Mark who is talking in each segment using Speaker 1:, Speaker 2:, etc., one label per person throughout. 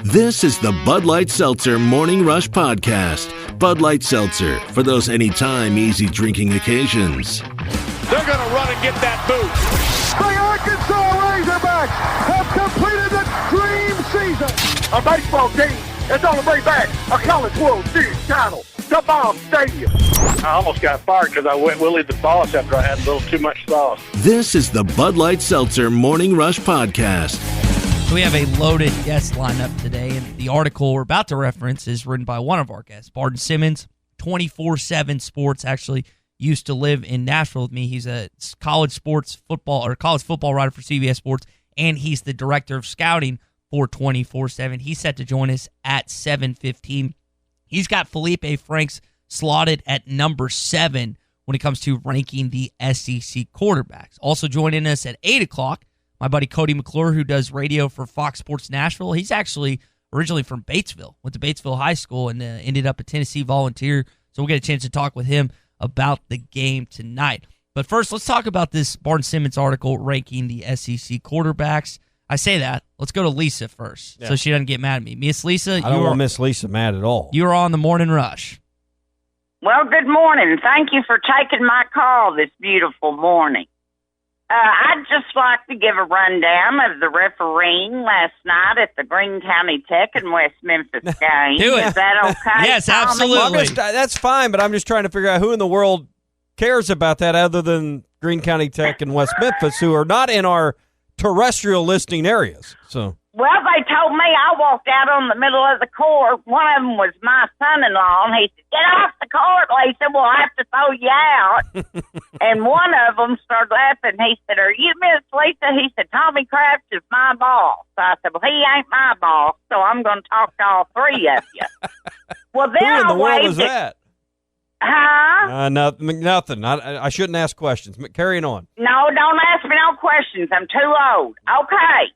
Speaker 1: This is the Bud Light Seltzer Morning Rush Podcast. Bud Light Seltzer, for those anytime easy drinking occasions.
Speaker 2: They're going to run and get that boot.
Speaker 3: The Arkansas Razorbacks have completed the dream season. A baseball team is on the way back. A College World Series title. The Bomb Stadium.
Speaker 2: I almost got fired because I went Willie the Boss after I had a little too much sauce.
Speaker 1: This is the Bud Light Seltzer Morning Rush Podcast.
Speaker 4: We have a loaded guest lineup today, and the article we're about to reference is written by one of our guests, Barton Simmons, 24/7 Sports. Actually, used to live in Nashville with me. He's a college football writer for CBS Sports, and he's the director of scouting for 24/7. He's set to join us at 7:15. He's got Felipe Franks slotted at number 7 when it comes to ranking the SEC quarterbacks. Also joining us at 8 o'clock, my buddy Cody McClure, who does radio for Fox Sports Nashville. He's actually originally from Batesville, went to Batesville High School, and ended up a Tennessee Volunteer. So we'll get a chance to talk with him about the game tonight. But first, let's talk about this Barton Simmons article ranking the SEC quarterbacks. I say that. Let's go to Lisa first, so she doesn't get mad at me. Miss Lisa,
Speaker 5: I don't want Miss Lisa mad at all.
Speaker 4: You are on the Morning Rush.
Speaker 6: Well, good morning. Thank you for taking my call this beautiful morning. I'd just like to give a rundown of the refereeing last night at the Greene County Tech and West Memphis game.
Speaker 4: Do it.
Speaker 6: Is that okay?
Speaker 4: Yes,
Speaker 6: Tommy?
Speaker 4: absolutely.
Speaker 5: Well, that's fine, but I'm just trying to figure out who in the world cares about that other than Greene County Tech and West Memphis, who are not in our terrestrial listing areas. So.
Speaker 6: Well, they told me I walked out on the middle of the court. One of them was my son-in-law, and he said, "Get off the court, Lisa. We'll have to throw you out." And one of them started laughing. He said, "Are you Miss Lisa?" He said, "Tommy Kraft is my boss." So I said, "Well, he ain't my boss, so I'm going to talk to all three of you." Well, then
Speaker 5: Who in the world is
Speaker 6: waved
Speaker 5: that?
Speaker 6: Huh?
Speaker 5: Nothing. I shouldn't ask questions. Carrying on.
Speaker 6: No, don't ask me no questions. I'm too old. Okay.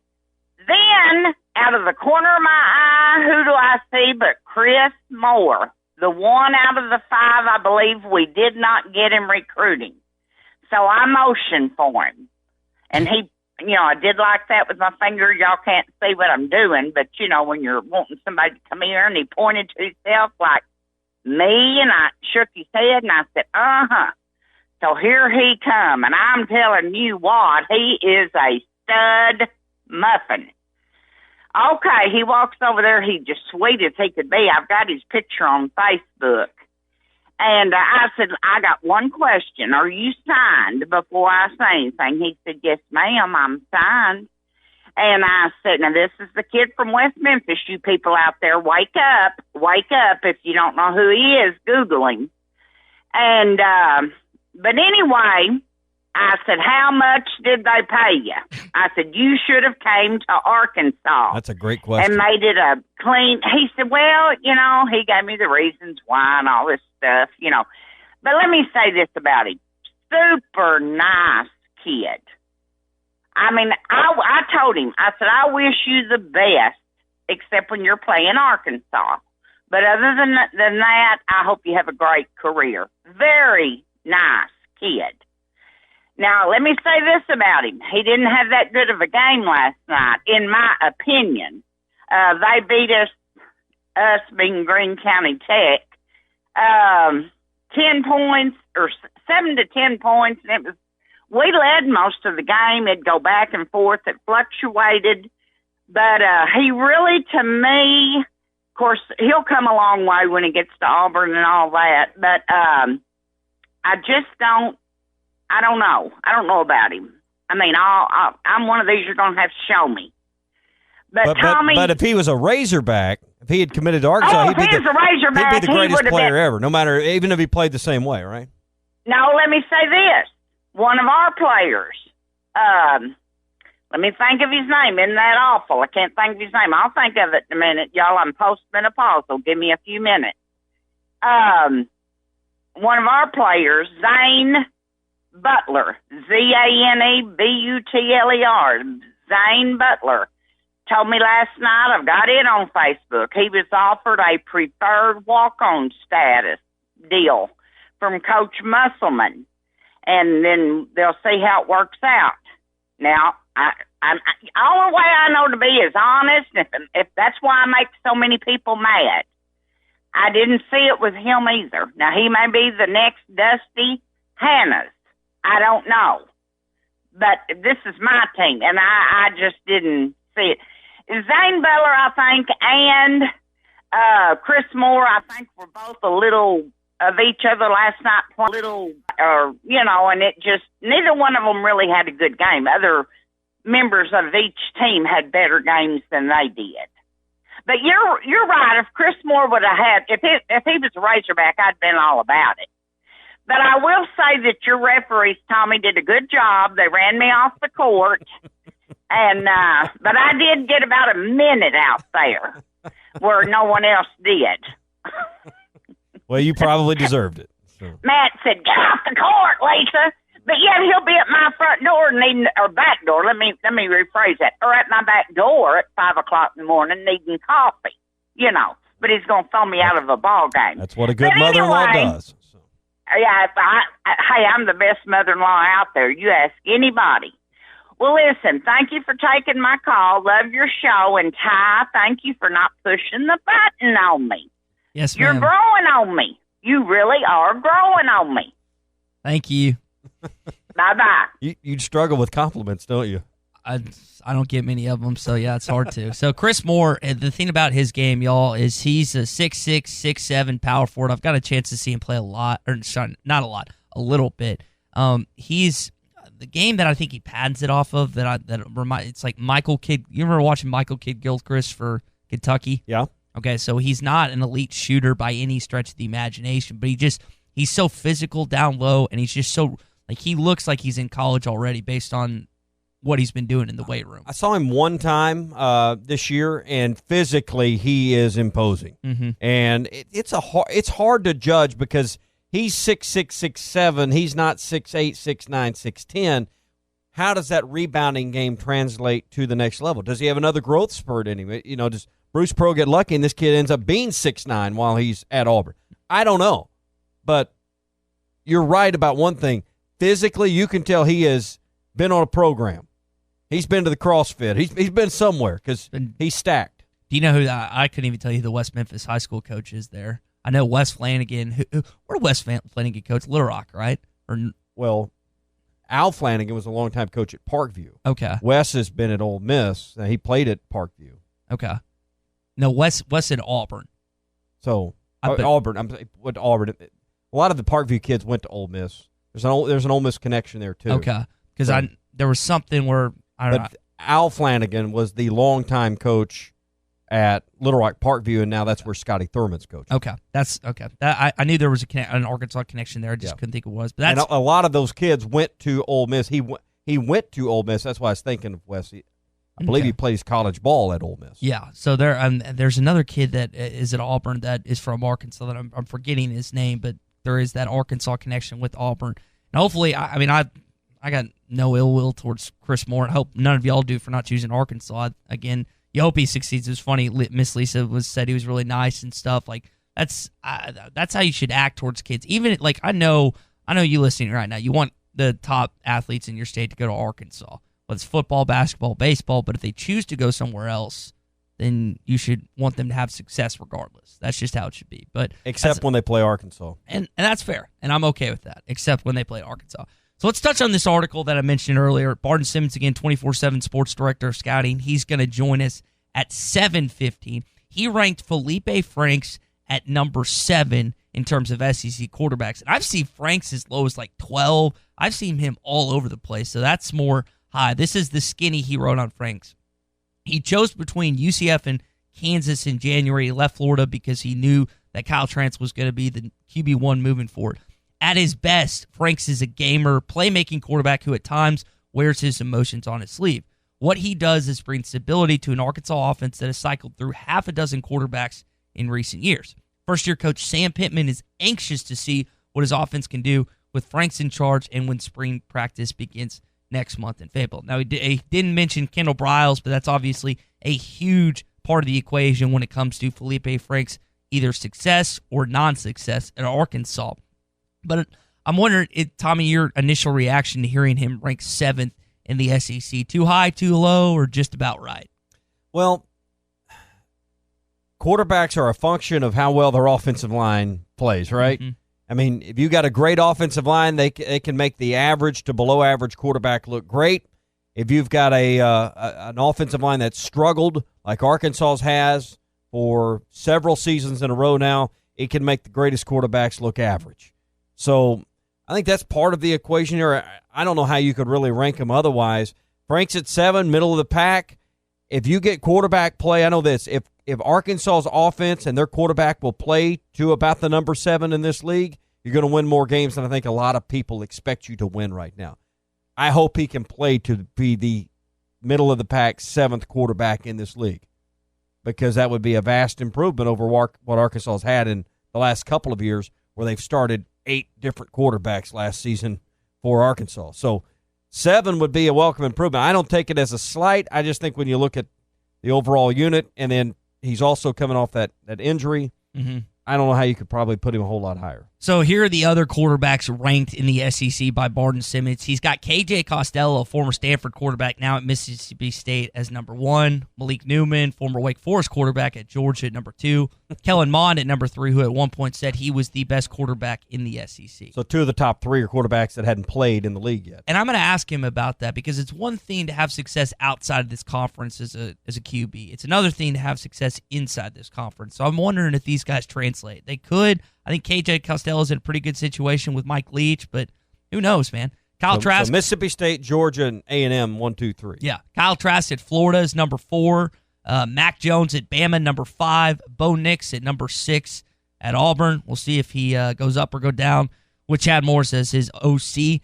Speaker 6: Then, out of the corner of my eye, who do I see but Chris Moore, the one out of the 5 I believe we did not get in recruiting. So I motioned for him. And he, I did like that with my finger. Y'all can't see what I'm doing, but, when you're wanting somebody to come here, and he pointed to himself like me, and I shook his head, and I said, uh-huh. So here he come, and I'm telling you what, he is a stud muffin. Okay, he walks over there. He's just sweet as he could be. I've got his picture on Facebook. And I said, "I got one question. Are you signed?" Before I say anything, he said, "Yes, ma'am, I'm signed." And I said, "Now, this is the kid from West Memphis. You people out there, wake up. Wake up. If you don't know who he is, Google him." And, but anyway, I said, "How much did they pay you?" I said, "You should have came to Arkansas."
Speaker 5: That's a great question.
Speaker 6: And made it a clean. He said, "Well, he gave me the reasons why and all this stuff, But let me say this about him. Super nice kid. I mean, I told him, I said, "I wish you the best, except when you're playing Arkansas. But other than that, I hope you have a great career." Very nice kid. Now, let me say this about him. He didn't have that good of a game last night, in my opinion. They beat us being Greene County Tech, 10 points or 7 to 10 points. And we led most of the game. It'd go back and forth. It fluctuated. But he really, to me, of course, he'll come a long way when he gets to Auburn and all that. But I just don't. I don't know. I don't know about him. I mean, I'm one of these you're going to have to show me. But Tommy...
Speaker 5: But if he was a Razorback, if he had committed to Arkansas, he'd be the greatest player ever, no matter, even if he played the same way, right?
Speaker 6: No, let me say this. One of our players, let me think of his name. Isn't that awful? I can't think of his name. I'll think of it in a minute, y'all. I'm postmenopausal. Give me a few minutes. One of our players, Zane Butler, Zanebutler, Zane Butler, told me last night, I've got it on Facebook, he was offered a preferred walk-on status deal from Coach Musselman, and then they'll see how it works out. Now, I only way I know to be is honest. If that's why I make so many people mad. I didn't see it with him either. Now, he may be the next Dusty Hannahs. I don't know. But this is my team, and I just didn't see it. Zane Beller, I think, and Chris Moore, I think, were both a little of each other last night. And it just, neither one of them really had a good game. Other members of each team had better games than they did. But you're right. If Chris Moore would have had, if he was a Razorback, I'd been all about it. But I will say that your referees, Tommy, did a good job. They ran me off the court, and but I did get about a minute out there where no one else did.
Speaker 5: Well, you probably deserved it. So.
Speaker 6: Matt said, "Get off the court, Lisa." But yet he'll be at my front door or back door. Let me rephrase that. Or at my back door at 5:00 in the morning needing coffee, But he's going to throw me out of a ball game.
Speaker 5: That's what a good mother-in-law does. So.
Speaker 6: Yeah, hey, I'm the best mother-in-law out there. You ask anybody. Well, listen, thank you for taking my call. Love your show. And Ty, thank you for not pushing the button on me.
Speaker 4: Yes,
Speaker 6: ma'am. You're growing on me. You really are growing on me.
Speaker 4: Thank you.
Speaker 6: Bye-bye.
Speaker 5: You'd struggle with compliments, don't you?
Speaker 4: I don't get many of them, so yeah, it's hard to. So Chris Moore, the thing about his game, y'all, is he's a 6'6", 6'7" power forward. I've got a chance to see him play a lot, or not a lot, a little bit. He's the game that I think he patents it off of. It's like Michael Kidd. You remember watching Michael Kidd-Gilchrist for Kentucky?
Speaker 5: Yeah.
Speaker 4: Okay, so he's not an elite shooter by any stretch of the imagination, but he's so physical down low, and he's just so. Like, he looks like he's in college already based on what he's been doing in the weight room.
Speaker 5: I saw him one time this year, and physically he is imposing.
Speaker 4: Mm-hmm.
Speaker 5: And it's hard to judge because he's 6'6", 6'7". He's not 6'8", 6'9", 6'10". How does that rebounding game translate to the next level? Does he have another growth spurt in him? Does Bruce Pearl get lucky and this kid ends up being 6'9" while he's at Auburn? I don't know. But you're right about one thing. Physically, you can tell he has been on a program. He's been to the CrossFit. He's been somewhere because he's stacked.
Speaker 4: Do you know who I couldn't even tell you who the West Memphis high school coach is there? I know Wes Flanagan. Where did Wes Flanagan coach? Little Rock, right?
Speaker 5: Well, Al Flanagan was a longtime coach at Parkview.
Speaker 4: Okay.
Speaker 5: Wes has been at Ole Miss. He played at Parkview.
Speaker 4: Okay. No, Wes at Auburn.
Speaker 5: So Auburn. Auburn. A lot of the Parkview kids went to Ole Miss. There's an Ole Miss connection there too.
Speaker 4: Okay, because there was something where I don't know.
Speaker 5: Al Flanagan was the longtime coach at Little Rock Parkview, and now that's where Scotty Thurman's coach.
Speaker 4: Okay, that's okay. I knew there was an Arkansas connection there. I just couldn't think it was. But
Speaker 5: a lot of those kids went to Ole Miss. He went to Ole Miss. That's why I was thinking of Wes. I believe he plays college ball at Ole Miss.
Speaker 4: Yeah. So there's another kid that is at Auburn that is from Arkansas that I'm forgetting his name, but there is that Arkansas connection with Auburn. And hopefully, I got no ill will towards Chris Moore. I hope none of y'all do for not choosing Arkansas. Again, you hope he succeeds. It was funny. Miss Lisa said he was really nice and stuff. Like that's how you should act towards kids. Even like I know you listening right now. You want the top athletes in your state to go to Arkansas, whether it's football, basketball, baseball. But if they choose to go somewhere else, then you should want them to have success regardless. That's just how it should be. But
Speaker 5: except when they play Arkansas.
Speaker 4: And that's fair. And I'm okay with that, except when they play Arkansas. So let's touch on this article that I mentioned earlier. Barton Simmons, again, 24/7 sports director of scouting. He's going to join us at 7:15. He ranked Felipe Franks at number 7 in terms of SEC quarterbacks. And I've seen Franks as low as like 12. I've seen him all over the place. So that's more high. This is the skinny he wrote on Franks. He chose between UCF and Kansas in January. He left Florida because he knew that Kyle Trask was going to be the QB1 moving forward. At his best, Franks is a gamer, playmaking quarterback who at times wears his emotions on his sleeve. What he does is bring stability to an Arkansas offense that has cycled through half a dozen quarterbacks in recent years. First-year coach Sam Pittman is anxious to see what his offense can do with Franks in charge and when spring practice begins next month in Fayetteville. Now, he didn't mention Kendall Briles, but that's obviously a huge part of the equation when it comes to Felipe Franks' either success or non-success at Arkansas. But I'm wondering, Tommy, your initial reaction to hearing him ranked 7th in the SEC? Too high, too low, or just about right?
Speaker 5: Well, quarterbacks are a function of how well their offensive line plays, right? Mm-hmm. I mean, if you got a great offensive line, they can make the average to below average quarterback look great. If you've got an offensive line that's struggled, like Arkansas's has for several seasons in a row now, it can make the greatest quarterbacks look average. So I think that's part of the equation here. I don't know how you could really rank them otherwise. Frank's at 7, middle of the pack. If you get quarterback play, I know this, if Arkansas's offense and their quarterback will play to about the number 7 in this league, you're going to win more games than I think a lot of people expect you to win right now. I hope he can play to be the middle of the pack 7th quarterback in this league, because that would be a vast improvement over what Arkansas has had in the last couple of years, where they've started 8 different quarterbacks last season for Arkansas. So 7 would be a welcome improvement. I don't take it as a slight. I just think when you look at the overall unit, and then he's also coming off that injury, I don't know how you could probably put him a whole lot higher.
Speaker 4: So here are the other quarterbacks ranked in the SEC by Barton Simmons. He's got K.J. Costello, a former Stanford quarterback, now at Mississippi State, as number 1. Malik Newman, former Wake Forest quarterback, at Georgia at number 2. Kellen Mond at number 3, who at one point said he was the best quarterback in the SEC.
Speaker 5: So 2 of the top 3 are quarterbacks that hadn't played in the league yet.
Speaker 4: And I'm going to ask him about that, because it's one thing to have success outside of this conference as a QB. It's another thing to have success inside this conference. So I'm wondering if these guys translate. They could. I think KJ Costello's in a pretty good situation with Mike Leach, but who knows, man? Kyle Trask.
Speaker 5: So Mississippi State, Georgia, and A&M, 1, 2, 3.
Speaker 4: Yeah. Kyle Trask at Florida is number 4. Mac Jones at Bama, number 5. Bo Nix at number 6 at Auburn. We'll see if he goes up or go down with Chad Morris as his OC.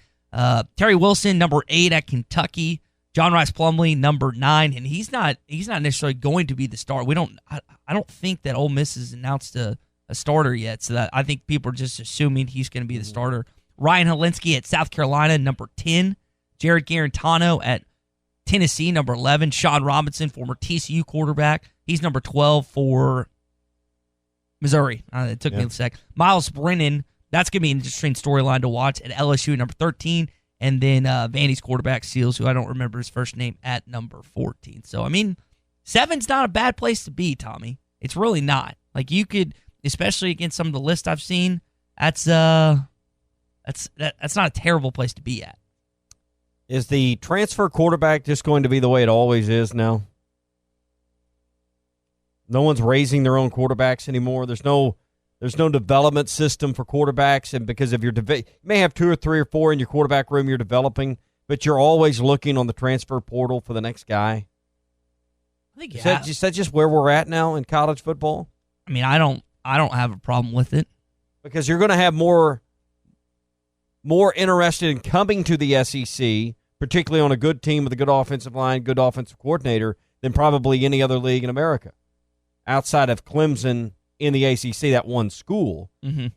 Speaker 4: Terry Wilson, number 8 at Kentucky. John Rice Plumlee, number 9, and he's not necessarily going to be the star. I don't think that Ole Miss has announced a starter yet, so that I think people are just assuming he's going to be the starter. Ryan Helinski at South Carolina, number 10. Jared Garantano at Tennessee, number 11. Sean Robinson, former TCU quarterback, he's number 12 for Missouri. It took me a sec. Miles Brennan, that's going to be an interesting storyline to watch, at LSU, number 13. And then Vandy's quarterback, Seals, who I don't remember his first name, at number 14. So, I mean, 7's not a bad place to be, Tommy. It's really not. Like, you could, especially against some of the lists I've seen, that's not a terrible place to be at.
Speaker 5: Is the transfer quarterback just going to be the way it always is now? No one's raising their own quarterbacks anymore. There's no development system for quarterbacks, and because of you may have 2 or 3 or 4 in your quarterback room you're developing, but you're always looking on the transfer portal for the next guy.
Speaker 4: I think
Speaker 5: is that just where we're at now in college football?
Speaker 4: I mean, I don't have a problem with it,
Speaker 5: because you're going to have more interested in coming to the SEC, particularly on a good team with a good offensive line, good offensive coordinator, than probably any other league in America, outside of Clemson in the ACC, that one school.
Speaker 4: Mm-hmm.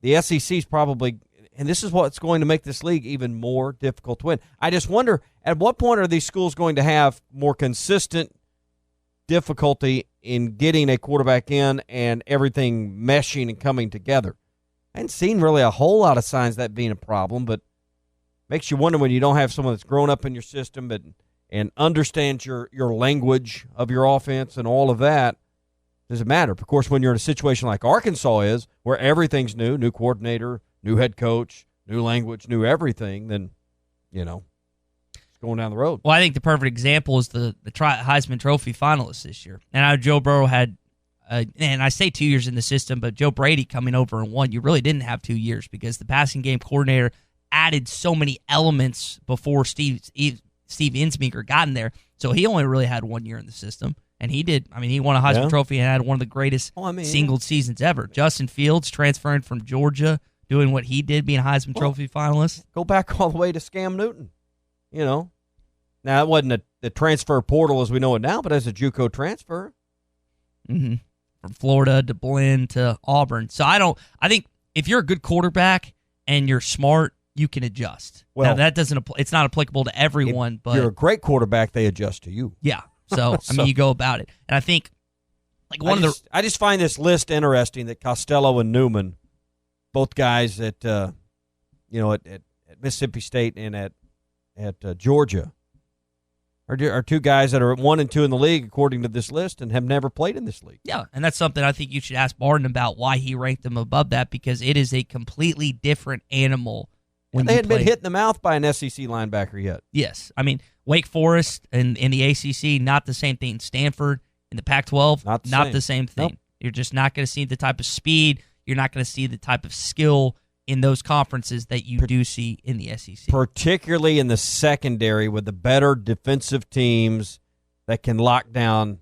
Speaker 5: The SEC is probably, and this is what's going to make this league even more difficult to win. I just wonder, at what point are these schools going to have more consistent difficulty in getting a quarterback in and everything meshing and coming together? I haven't seen really a whole lot of signs of that being a problem, but makes you wonder when you don't have someone that's grown up in your system and understands your language of your offense and all of that. Does it matter? Of course, when you're in a situation like Arkansas is, where everything's new coordinator, new head coach, new language, new everything, then, it's going down the road.
Speaker 4: Well, I think the perfect example is the Heisman Trophy finalists this year. And I know Joe Burrow had, and I say 2 years in the system, but Joe Brady coming over and won. You really didn't have 2 years, because the passing game coordinator added so many elements before Steve Insminger got in there. So he only really had 1 year in the system. And he did. I mean, he won a Heisman Trophy and had one of the greatest single seasons ever. Justin Fields transferring from Georgia, doing what he did, being a Heisman Trophy finalist.
Speaker 5: Go back all the way to Scam Newton. Now, it wasn't the transfer portal as we know it now, but as a JUCO transfer.
Speaker 4: Mm-hmm. From Florida to Blinn to Auburn. So I think if you're a good quarterback and you're smart, you can adjust. Well, now, that doesn't it's not applicable to everyone, but
Speaker 5: if you're a great quarterback, they adjust to you.
Speaker 4: Yeah. So, I mean, you go about it. And I think, like,
Speaker 5: I just find this list interesting that Costello and Newman, both guys at Mississippi State and at at Georgia are two guys that are 1 and 2 in the league according to this list and have never played in this league.
Speaker 4: Yeah, and that's something I think you should ask Barton about, why he ranked them above that, because it is a completely different animal.
Speaker 5: When they hadn't been hit in the mouth by an SEC linebacker yet.
Speaker 4: Yes. I mean, Wake Forest and in the ACC, not the same thing. Stanford in the Pac-12, not the same thing. Nope. You're just not going to see the type of speed. You're not going to see the type of skill in those conferences that you do see in the SEC.
Speaker 5: Particularly in the secondary with the better defensive teams that can lock down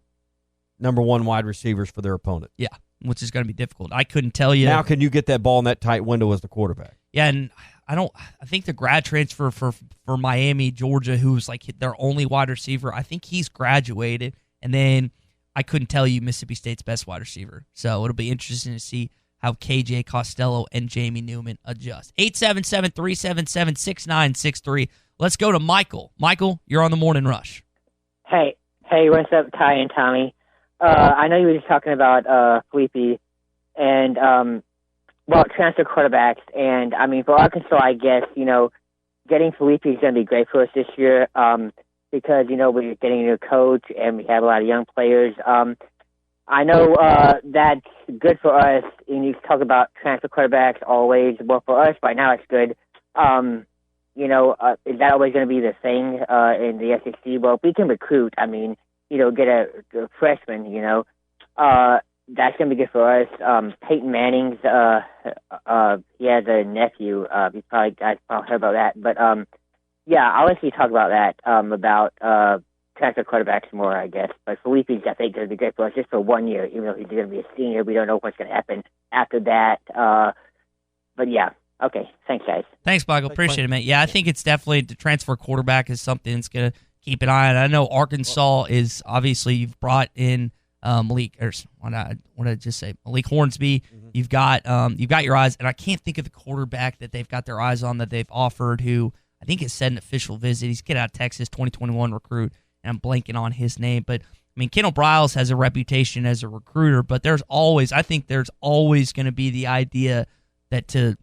Speaker 5: number one wide receivers for their opponent.
Speaker 4: Yeah, which is going to be difficult. I couldn't tell you.
Speaker 5: Now can you get that ball in that tight window as the quarterback?
Speaker 4: Yeah, and I think the grad transfer for Miami, Georgia, who's like their only wide receiver, I think he's graduated. And then I couldn't tell you Mississippi State's best wide receiver. So it'll be interesting to see how KJ Costello and Jamie Newman adjust. 877-377-6963. Let's go to Michael. Michael, you're on the Morning Rush.
Speaker 7: Hey, what's up, Tye and Tommy? I know you were just talking about Felipe and, transfer quarterbacks. And, I mean, for Arkansas, I guess, getting Felipe is going to be great for us this year because, we're getting a new coach and we have a lot of young players. I know that's good for us, and you talk about transfer quarterbacks always. Well, for us right now, it's good. Is that always going to be the thing in the SEC? Well, if we can recruit, get a freshman, that's going to be good for us. Peyton Manning's, he has a nephew. You guys probably heard about that. But, I'll let you talk about that, about transfer quarterbacks more, I guess. But Felipe's, I think, going to be great for us just for 1 year, even though he's going to be a senior. We don't know what's going to happen after that. Okay. Thanks, guys.
Speaker 4: Thanks, Michael. Appreciate it, man. Yeah, I think it's definitely the transfer quarterback is something that's going to keep an eye on. I know Arkansas is obviously you've brought in Malik Hornsby. Mm-hmm. You've got your eyes, and I can't think of the quarterback that they've got their eyes on that they've offered. Who I think has said an official visit. He's a kid out of Texas, 2021 recruit. And I'm blanking on his name, but Kendall Briles has a reputation as a recruiter, but there's always going to be the idea that to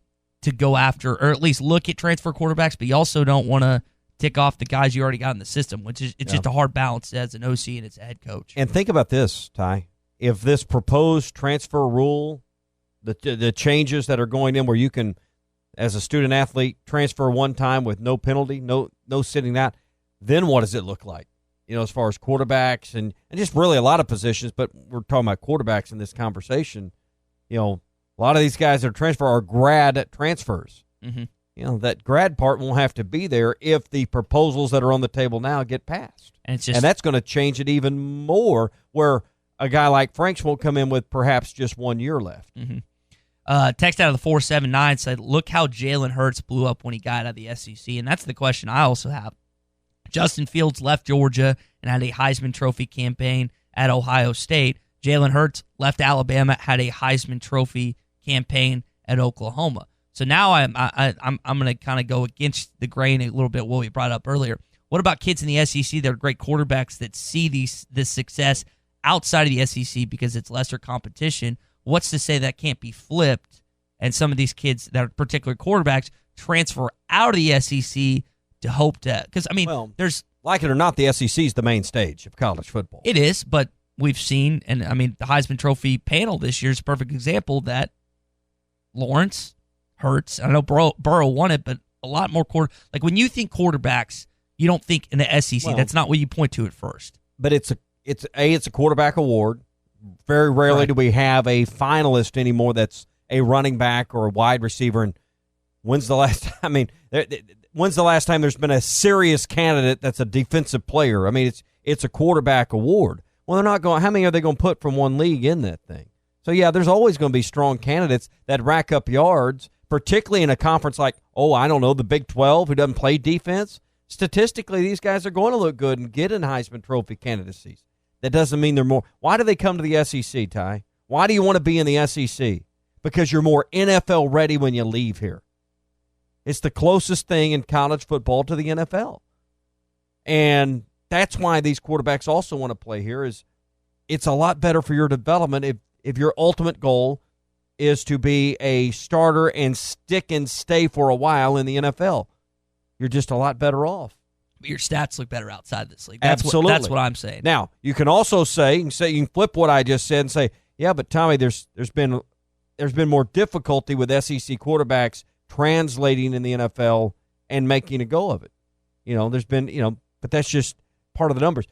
Speaker 4: go after, or at least look at transfer quarterbacks, but you also don't want to tick off the guys you already got in the system, which is just a hard balance as an OC and as a head coach.
Speaker 5: And think about this, Ty. If this proposed transfer rule, the changes that are going in where you can, as a student athlete, transfer one time with no penalty, no sitting out, then what does it look like? As far as quarterbacks and just really a lot of positions, but we're talking about quarterbacks in this conversation. A lot of these guys that are transfer are grad transfers. Mm-hmm. That grad part won't have to be there if the proposals that are on the table now get passed. And that's going to change it even more where a guy like Franks won't come in with perhaps just 1 year left.
Speaker 4: Mm-hmm. Text out of the 479 said, look how Jalen Hurts blew up when he got out of the SEC. And that's the question I also have. Justin Fields left Georgia and had a Heisman Trophy campaign at Ohio State. Jalen Hurts left Alabama, had a Heisman Trophy campaign at Oklahoma. So now I'm going to kind of go against the grain a little bit what we brought up earlier. What about kids in the SEC that are great quarterbacks that see this success outside of the SEC because it's lesser competition? What's to say that can't be flipped and some of these kids that are particular quarterbacks transfer out of the SEC to hope to, because there's,
Speaker 5: like it or not, the SEC is the main stage of college football.
Speaker 4: It is, but we've seen, and the Heisman Trophy panel this year is a perfect example that Lawrence, Hurts, I know Burrow won it, but a lot more like when you think quarterbacks, you don't think in the SEC. Well, that's not what you point to at first.
Speaker 5: But it's a quarterback award. Very rarely do we have a finalist anymore that's a running back or a wide receiver. And when's the last time? When's the last time there's been a serious candidate that's a defensive player? It's a quarterback award. Well, they're not going. How many are they going to put from one league in that thing? So yeah, there's always going to be strong candidates that rack up yards, particularly in a conference like the Big 12, who doesn't play defense. Statistically, these guys are going to look good and get in Heisman Trophy candidacies. That doesn't mean they're more. Why do they come to the SEC, Ty? Why do you want to be in the SEC? Because you're more NFL ready when you leave here. It's the closest thing in college football to the NFL. And that's why these quarterbacks also want to play here. Is it's a lot better for your development if your ultimate goal is to be a starter and stick and stay for a while in the NFL. You're just a lot better off.
Speaker 4: But your stats look better outside this league.
Speaker 5: Absolutely.
Speaker 4: That's what I'm saying.
Speaker 5: Now, you can also say, you can flip what I just said and say, yeah, but Tommy, there's been more difficulty with SEC quarterbacks translating in the NFL and making a go of it. There's been, but that's just part of the numbers.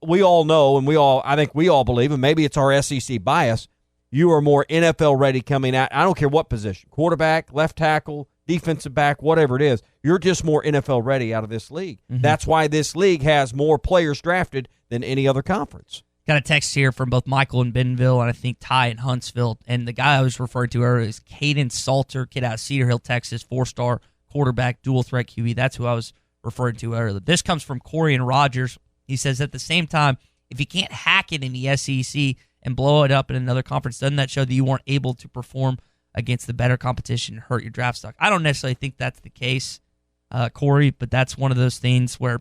Speaker 5: We all know, and I think we all believe, and maybe it's our SEC bias, you are more NFL ready coming out. I don't care what position, quarterback, left tackle, defensive back, whatever it is. You're just more NFL ready out of this league. Mm-hmm. That's why this league has more players drafted than any other conference.
Speaker 4: Got a text here from both Michael in Bentonville and I think Tye in Huntsville. And the guy I was referring to earlier is Caden Seltzer, kid out of Cedar Hill, Texas, 4-star quarterback, dual threat QB. That's who I was referring to earlier. This comes from Corey and Rogers. He says, at the same time, if you can't hack it in the SEC and blow it up in another conference, doesn't that show that you weren't able to perform against the better competition and hurt your draft stock? I don't necessarily think that's the case, Corey, but that's one of those things where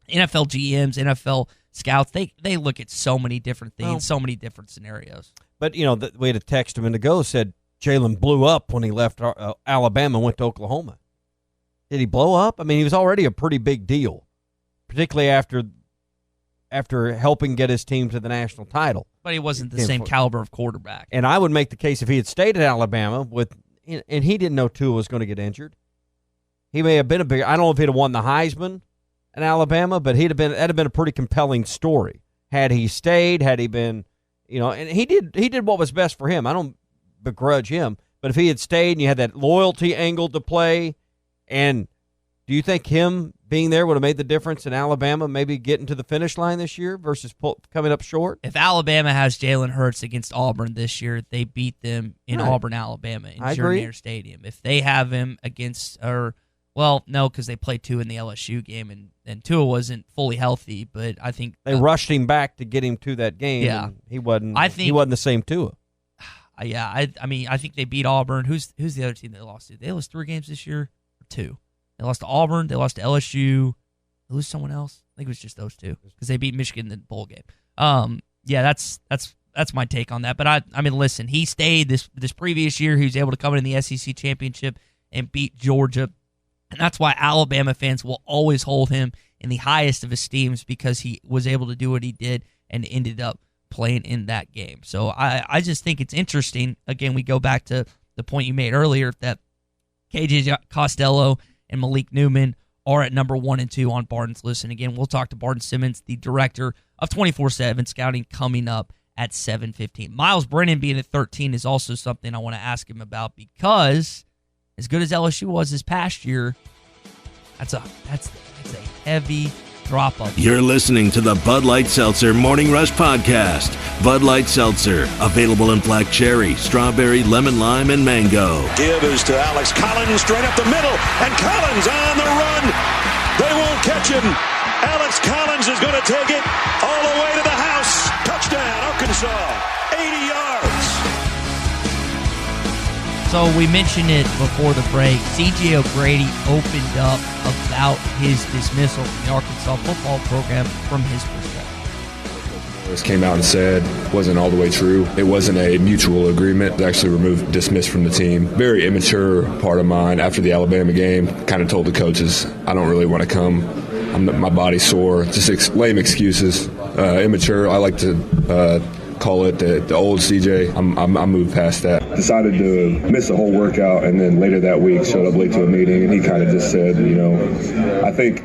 Speaker 4: NFL GMs, NFL scouts, they look at so many different things, so many different scenarios. But,
Speaker 5: we had a text a minute ago said Jalen blew up when he left Alabama and went to Oklahoma. Did he blow up? I mean, he was already a pretty big deal, particularly after helping get his team to the national title.
Speaker 4: But he wasn't the same caliber of quarterback.
Speaker 5: And I would make the case if he had stayed at Alabama and he didn't know Tua was going to get injured, he may have been I don't know if he'd have won the Heisman in Alabama, but that'd have been a pretty compelling story. Had he stayed, had he been, and he did what was best for him. I don't begrudge him, but if he had stayed and you had that loyalty angle to play, and do you think him being there would have made the difference in Alabama maybe getting to the finish line this year versus coming up short?
Speaker 4: If Alabama has Jalen Hurts against Auburn this year, they beat them in Auburn, Alabama, in Jordan-Hare Stadium. If they have him against, no, because they played Tua in the LSU game, and Tua wasn't fully healthy, but I think
Speaker 5: they rushed him back to get him to that game.
Speaker 4: Yeah,
Speaker 5: and he wasn't the same Tua.
Speaker 4: Yeah, I think they beat Auburn. Who's the other team they lost to? They lost 3 games this year, or 2. They lost to Auburn. They lost to LSU. They lose someone else. I think it was just those 2 because they beat Michigan in the bowl game. That's my take on that. But I mean, listen, he stayed this previous year. He was able to come in the SEC championship and beat Georgia, and that's why Alabama fans will always hold him in the highest of esteems because he was able to do what he did and ended up playing in that game. So I just think it's interesting. Again, we go back to the point you made earlier that KJ Costello and Malik Newman are at number 1 and 2 on Barton's list. And again, we'll talk to Barton Simmons, the director of 24/7 Scouting, coming up at 7:15. Miles Brennan being at 13 is also something I want to ask him about because as good as LSU was this past year, that's a heavy drop-off.
Speaker 1: You're listening to the Bud Light Seltzer Morning Rush Podcast. Bud Light Seltzer, available in black cherry, strawberry, lemon lime, and mango.
Speaker 8: Give is to Alex Collins, straight up the middle, and Collins on the run. They won't catch him. Alex Collins is going to take it all the way to the house. Touchdown, Arkansas, 80 yards.
Speaker 4: So we mentioned it before the break. C.J. O'Grady opened up about his dismissal from the Arkansas football program from his perspective.
Speaker 9: Morris came out and said it wasn't all the way true. It wasn't a mutual agreement to actually dismiss from the team. Very immature part of mine after the Alabama game. Kind of told the coaches, I don't really want to come. My body's sore. Just lame excuses. Immature. I like to call it the old CJ. I moved past that. Decided to miss the whole workout, and then later that week showed up late to a meeting, and he kind of just said, I think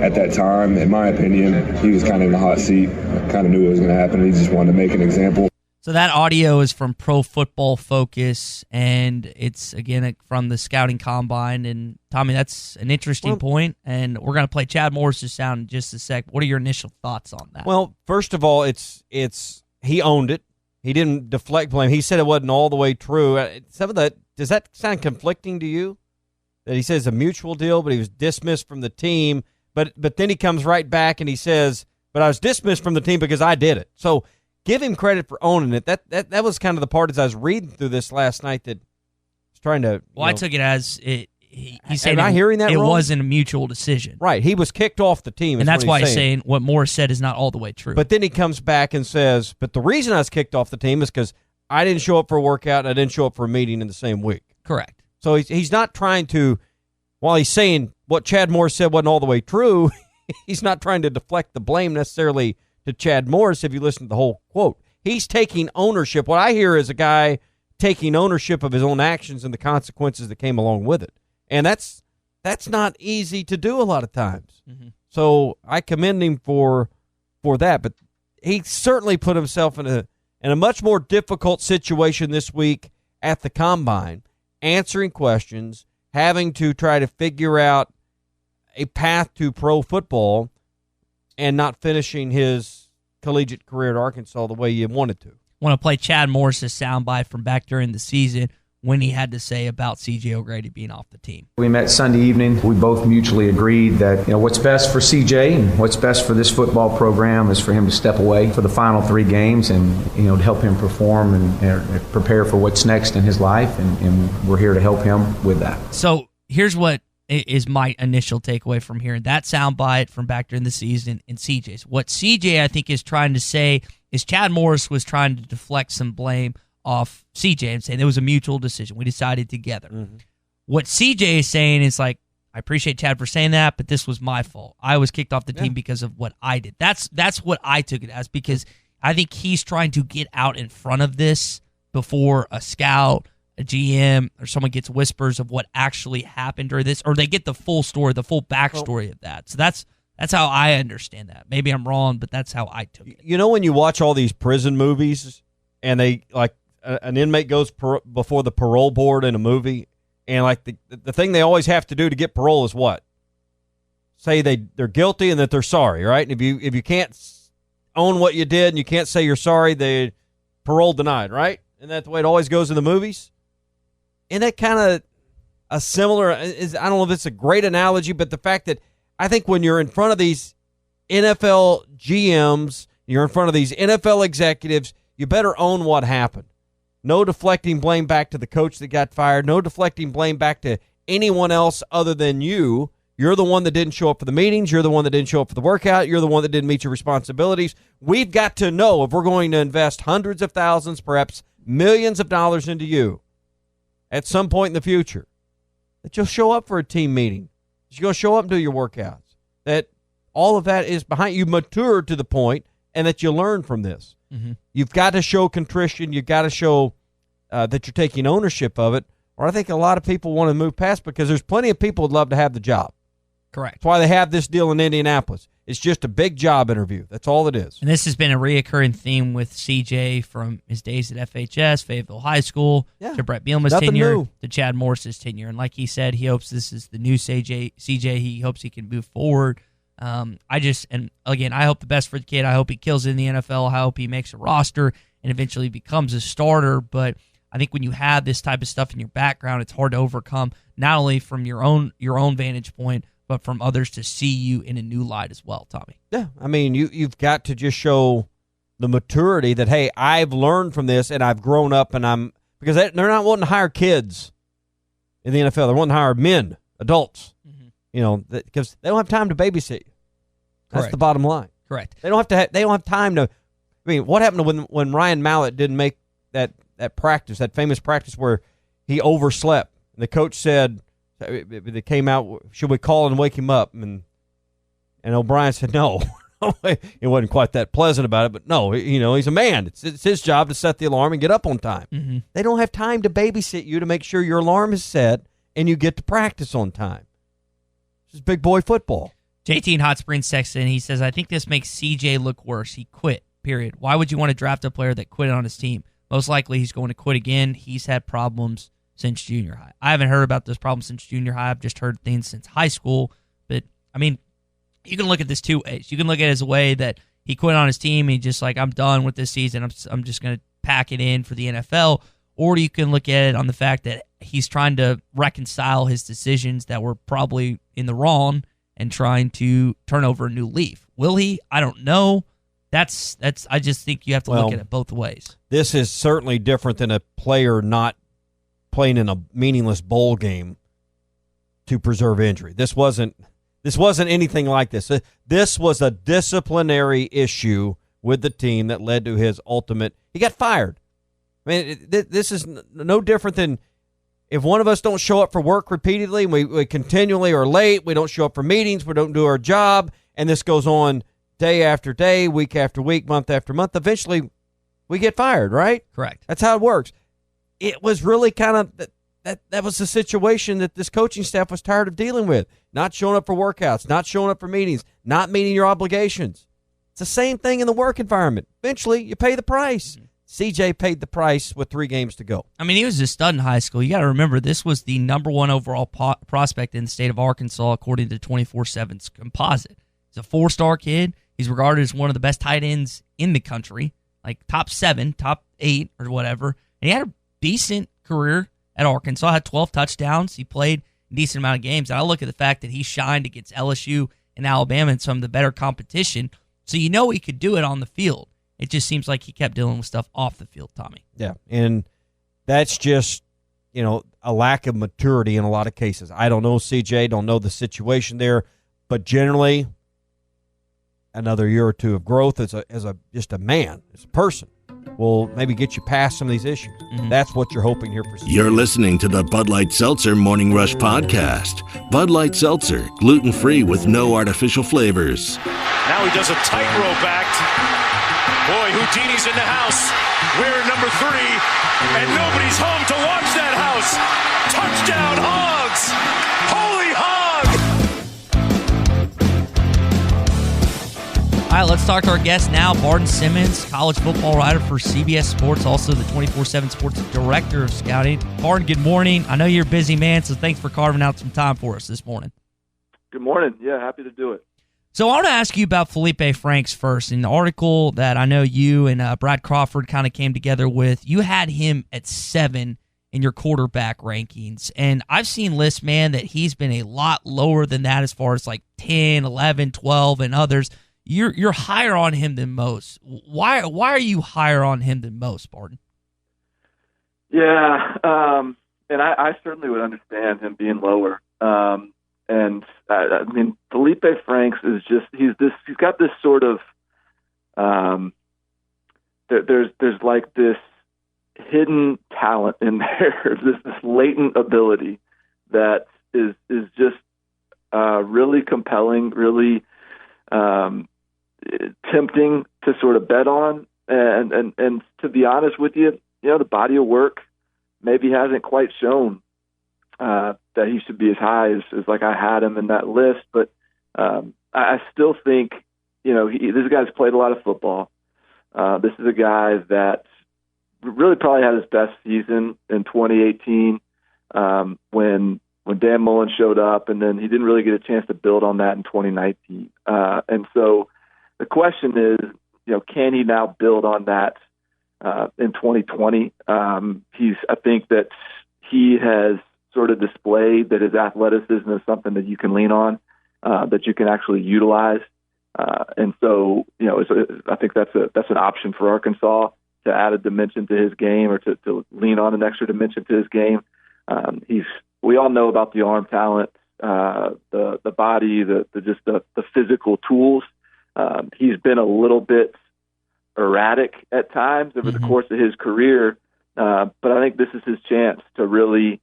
Speaker 9: at that time, in my opinion, he was kind of in the hot seat, kind of knew what was going to happen, and he just wanted to make an example.
Speaker 4: So that audio is from Pro Football Focus, and it's, again, from the Scouting Combine. And, Tommy, that's an interesting point, and we're going to play Chad Morris's sound in just a sec. What are your initial thoughts on that?
Speaker 5: Well, first of all, he owned it. He didn't deflect blame. He said it wasn't all the way true. Some of that, does that sound conflicting to you? That he says a mutual deal, but he was dismissed from the team. But then he comes right back and he says, but I was dismissed from the team because I did it. So give him credit for owning it. That was kind of the part as I was reading through this last night that I was trying to.
Speaker 4: Well, I took it as it. He said,
Speaker 5: am I hearing that
Speaker 4: it
Speaker 5: wrong?
Speaker 4: wasn't a mutual decision.
Speaker 5: Right. He was kicked off the team.
Speaker 4: And that's why he's saying what Morris said is not all the way true.
Speaker 5: But then he comes back and says, but the reason I was kicked off the team is because I didn't show up for a workout and I didn't show up for a meeting in the same week.
Speaker 4: Correct.
Speaker 5: So he's not trying to while he's saying what Chad Morris said wasn't all the way true, he's not trying to deflect the blame necessarily to Chad Morris if you listen to the whole quote. He's taking ownership. What I hear is a guy taking ownership of his own actions and the consequences that came along with it. And that's not easy to do a lot of times. Mm-hmm. So I commend him for that. But he certainly put himself in a much more difficult situation this week at the Combine, answering questions, having to try to figure out a path to pro football and not finishing his collegiate career at Arkansas the way you wanted to.
Speaker 4: Want to play Chad Morris's soundbite from back during the season when he had to say about C.J. O'Grady being off the team.
Speaker 10: We met Sunday evening. We both mutually agreed that what's best for C.J. and what's best for this football program is for him to step away for the final 3 games and to help him perform and prepare for what's next in his life, and we're here to help him with that.
Speaker 4: So here's what is my initial takeaway from hearing that soundbite from back during the season and C.J.'s. What C.J. I think is trying to say is Chad Morris was trying to deflect some blame off C.J. and saying there was a mutual decision. We decided together. Mm-hmm. What C.J. is saying is like, I appreciate Chad for saying that, but this was my fault. I was kicked off the team because of what I did. That's what I took it as, because I think he's trying to get out in front of this before a scout, a GM, or someone gets whispers of what actually happened or this, or they get the full story, the full backstory of that. So that's how I understand that. Maybe I'm wrong, but that's how I took it.
Speaker 5: When you watch all these prison movies and they like an inmate goes before the parole board in a movie, and like the thing they always have to do to get parole is what? Say they're guilty and that they're sorry, right? And if you can't own what you did and you can't say you're sorry, they parole denied, right? And that's the way it always goes in the movies. And that kind of a similar is, I don't know if it's a great analogy, but the fact that I think when you're in front of these NFL GMs, you're in front of these NFL executives, you better own what happened. No deflecting blame back to the coach that got fired. No deflecting blame back to anyone else other than you. You're the one that didn't show up for the meetings. You're the one that didn't show up for the workout. You're the one that didn't meet your responsibilities. We've got to know if we're going to invest hundreds of thousands, perhaps millions of dollars into you at some point in the future, that you'll show up for a team meeting. You're going to show up and do your workouts. That all of that is behind you, mature to the point, and that you learn from this. Mm-hmm. You've got to show contrition. You've got to show that you're taking ownership of it, or I think a lot of people want to move past, because there's plenty of people who'd love to have the job.
Speaker 4: Correct.
Speaker 5: That's why they have this deal in Indianapolis. It's just a big job interview. That's all it is.
Speaker 4: And this has been a reoccurring theme with CJ from his days at FHS, Fayetteville High School, to Brett Bielema's tenure, to Chad Morris's tenure. And like he said, he hopes this is the new CJ. He hopes he can move forward. I hope the best for the kid. I hope he kills it in the NFL. I hope he makes a roster and eventually becomes a starter. But I think when you have this type of stuff in your background, it's hard to overcome, not only from your own vantage point, but from others to see you in a new light as well, Tommy.
Speaker 5: Yeah, I mean, you've got to just show the maturity that, hey, I've learned from this and I've grown up, and because they're not wanting to hire kids in the NFL. They're wanting to hire men, adults, because they don't have time to babysit you. That's
Speaker 4: Correct.
Speaker 5: The bottom line.
Speaker 4: Correct.
Speaker 5: They don't have time to. I mean, what happened when Ryan Mallett didn't make that practice, that famous practice where he overslept, and the coach said, they came out, should we call and wake him up? And O'Brien said no. He wasn't quite that pleasant about it, but no, he's a man. It's his job to set the alarm and get up on time. Mm-hmm. They don't have time to babysit you to make sure your alarm is set and you get to practice on time. This is big boy football.
Speaker 4: JT in Hot Springs texts in. He says, I think this makes CJ look worse. He quit, period. Why would you want to draft a player that quit on his team? Most likely he's going to quit again. He's had problems since junior high. I haven't heard about those problems since junior high. I've just heard things since high school. But, I mean, you can look at this two ways. You can look at it as a way that he quit on his team and he's just like, I'm done with this season. I'm just going to pack it in for the NFL. Or you can look at it on the fact that he's trying to reconcile his decisions that were probably in the wrong and trying to turn over a new leaf. Will he? I don't know. That's. I just think you have to look at it both ways.
Speaker 5: This is certainly different than a player not playing in a meaningless bowl game to preserve injury. This wasn't anything like this. This was a disciplinary issue with the team that led to his ultimate. He got fired. I mean, this is no different than if one of us don't show up for work repeatedly, we continually are late, we don't show up for meetings, we don't do our job, and this goes on day after day, week after week, month after month, eventually we get fired, right?
Speaker 4: Correct.
Speaker 5: That's how it works. It was really kind of that was the situation that this coaching staff was tired of dealing with. Not showing up for workouts, not showing up for meetings, not meeting your obligations. It's the same thing in the work environment. Eventually, you pay the price. CJ paid the price with 3 games to go.
Speaker 4: I mean, he was a stud in high school. You got to remember, this was the number 1 overall prospect in the state of Arkansas, according to 24/7's composite. He's a 4-star kid. He's regarded as one of the best tight ends in the country, like top 7, top 8, or whatever. And he had a decent career at Arkansas, had 12 touchdowns. He played a decent amount of games. And I look at the fact that he shined against LSU and Alabama in some of the better competition. So you know he could do it on the field. It just seems like he kept dealing with stuff off the field, Tommy.
Speaker 5: Yeah, and that's just, a lack of maturity in a lot of cases. I don't know CJ, don't know the situation there, but generally another year or two of growth as just a man, as a person, will maybe get you past some of these issues. Mm-hmm. That's what you're hoping here for CJ.
Speaker 1: You're listening to the Bud Light Seltzer Morning Rush Podcast. Bud Light Seltzer, gluten-free with no artificial flavors.
Speaker 8: Now he does a tightrope act. Boy, Houdini's in the house. We're number 3, and nobody's home to watch that house. Touchdown, Hogs! Holy Hog!
Speaker 4: All right, let's talk to our guest now, Barton Simmons, college football writer for CBS Sports, also the 24/7 Sports Director of Scouting. Barton, good morning. I know you're a busy man, so thanks for carving out some time for us this morning.
Speaker 11: Good morning. Yeah, happy to do it.
Speaker 4: So I want to ask you about Felipe Franks first. In the article that I know you and Brad Crawford kind of came together with, you had him at 7 in your quarterback rankings. And I've seen lists, man, that he's been a lot lower than that as far as like 10, 11, 12, and others. You're higher on him than most. Why are you higher on him than most, Barton?
Speaker 11: Yeah, and I certainly would understand him being lower. And I mean, Felipe Franks is he's got this sort of, there's like this hidden talent in there, this latent ability that is just really compelling, really tempting to sort of bet on. And to be honest with you, the body of work maybe hasn't quite shown that he should be as high as like I had him in that list. But I still think, this guy's played a lot of football. This is a guy that really probably had his best season in 2018 when Dan Mullen showed up, and then he didn't really get a chance to build on that in 2019. And so the question is, can he now build on that in 2020? I think that he has sort of displayed that his athleticism is something that you can lean on, that you can actually utilize. And so, I think that's an option for Arkansas to add a dimension to his game, or to lean on an extra dimension to his game. We all know about the arm talent, the body, the physical tools. He's been a little bit erratic at times over the course of his career, but I think this is his chance to really